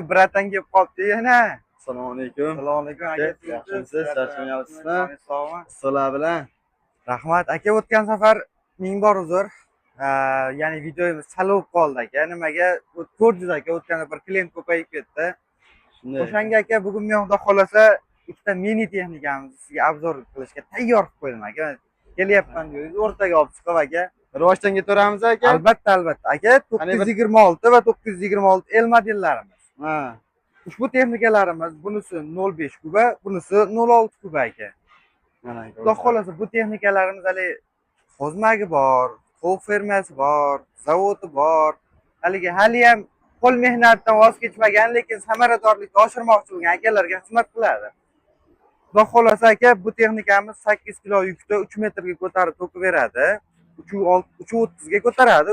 Bratan kelib qolibdi yana. Assalomu alaykum. Assalomu alaykum aka. Yaxshimisiz? Charchamayapsizmi? Sog'mi? Sizlar bilan. Rahmat aka, o'tgan safar ming bor uzr. Ya'ni videomiz sal bo'lib qoldi aka. Nimaga? Ko'rdingiz aka, o'tgan safar klient ko'payib ketdi. Shunday. O'shanga aka bugun men xudo xolasa ikkita mini texnikamizni sizga obzor qilishga tayyor qilib qo'ydim aka. Kelyapman deyingiz, o'rtaga olib chiqib aka. Rivojdan ketaveramiz aka. Albatta aka, 926 va 926 L modellarimiz. Ha. Ushbu texnikalarimiz bunisi 0.5 kuba, bunisi 0.6 kuba aka. Mana Xudo xolasa bu texnikalarimiz hali xozmagi bor, tovuq fermasi bor, zavodi bor. Hali ham qo'l mehnatdan voz kechmagan, lekin samaradorlikni oshirmoqchi bo'lgan akalarga xizmat qiladi. Xudo xolasa aka, bu texnikamiz 8 kilo yukda 3 metrga ko'tarib to'kib beradi. 3.30 ga ko'taradi,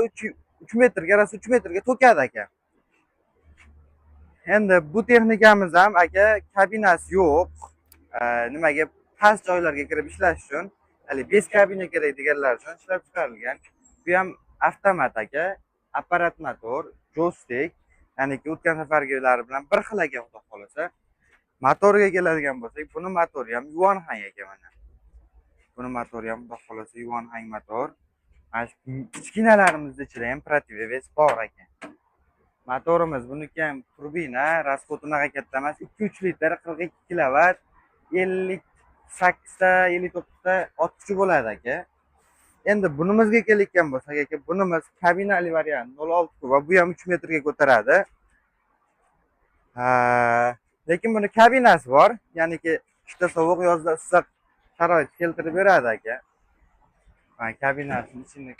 3 metrga, rosa 3 metrga to'kadi aka. Endi bu texnikamiz ham aka kabinasi yo'q. Nimaga past joylarga kirib ishlash uchun, hali 5 kabina kerak deganlar uchun ishlab chiqarilgan. Bu ham avtomat aka, apparat motor, joystick, ya'ni o'tgan safargilar bilan bir xil aka xudo xolasa. Motorga keladigan bo'lsak, buni motori ham Yuanhang aka mana. Buni motori ham xudo xolasa Yuanhang motor. Mana shu kichkinalarimizda ichida ham protiveves bor aka. Motorimiz buniki ham turbina, rasxod unaqa katta emas, 2-3 litr 42 kilovat, 58 ta, 59 ta ot kuchi bo'ladi aka. Endi bunimizga kelayotgan bo'lsak aka, bunimiz kabinali variant 0.6 kuba, bu ham 3 metrga ko'taradi. Lekin buni kabinasi bor, ya'niki qishda sovuq, yozda issiq sharoit keltirib beradi aka. Mana kabinasini ichini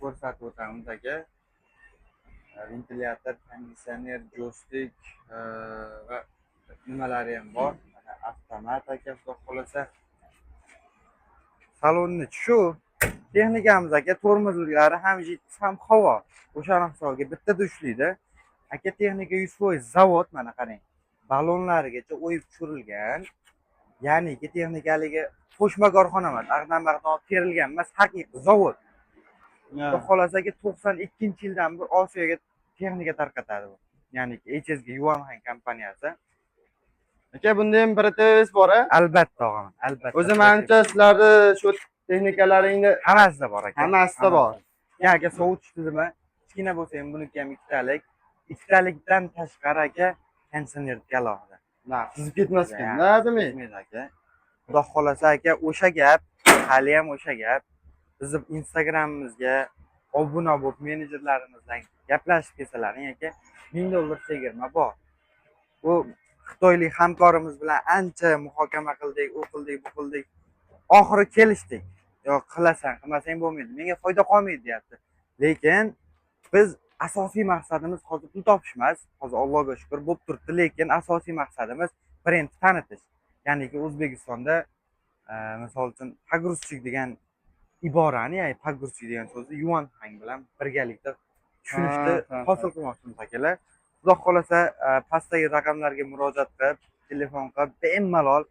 ko'rsatib o'tamiz aka. Ventilyator, konditsioner, joystick va nimalari ham bor. Mana avtomat aka, xudo xolasa. Salonni shu texnikamiz aka, tormozlari ham jiddiy ham havo. O'shani hisobiga bittada ushlaydi. Aka, texnika 100% zavod, mana qarang. Balonlarigacha o'yib tushirilgan. Ya'ni texnikaligi qo'shma korxona emas, ag'dam-ag'dam terilgan emas, haqiqiy zavod. Xudo xolasa 92-yildan bir Osiyoga texnika tarqatadi bu. Ya'ni HSG Yuanhang kompaniyasi. Aka, bunda ham protevis bor-a? Albatta o'g'lim, albatta. O'zi menimcha sizlarni shu texnikalaringni hammasida bor aka. Hammasida bor. Ya aka, sovutish tizimi kichkina bo'lsa ham buniki ham ikkitalik. Ikkitalikdan tashqari aka, konditsioner alohida. Sizib ketmas ekan-da, demak. Aka. Xudo xolasa aka, o'sha gap, hali ham o'sha gap. Bizni Instagramimizga obuna bo'lib, menejerlarimizdan gaplashib kelsalaring aka, $1000 chegirma bor. Bu xitoylik hamkorimiz bilan ancha muhokama qildik, u qildik, bu qildik. Oxiri kelishdik. Yo'q, qilasan, qilmasang bo'lmaydi. Menga foyda qolmaydi deyapti. Lekin biz asosiy maqsadimiz hozir pul topish emas. Hozir Allohga shukr bo'lib turibdi, lekin asosiy maqsadimiz brendni tanitish. Ya'niki O'zbekistonda misol uchun pogruzchik degan iborani, ya'ni pogruzchik degan so'zni Yuanhang bilan birgalikda tushunishni hosil qilmoqchimiz akalar. Xudo xolasa pastdagi raqamlarga murojaat qilib, telefon qilib bemalol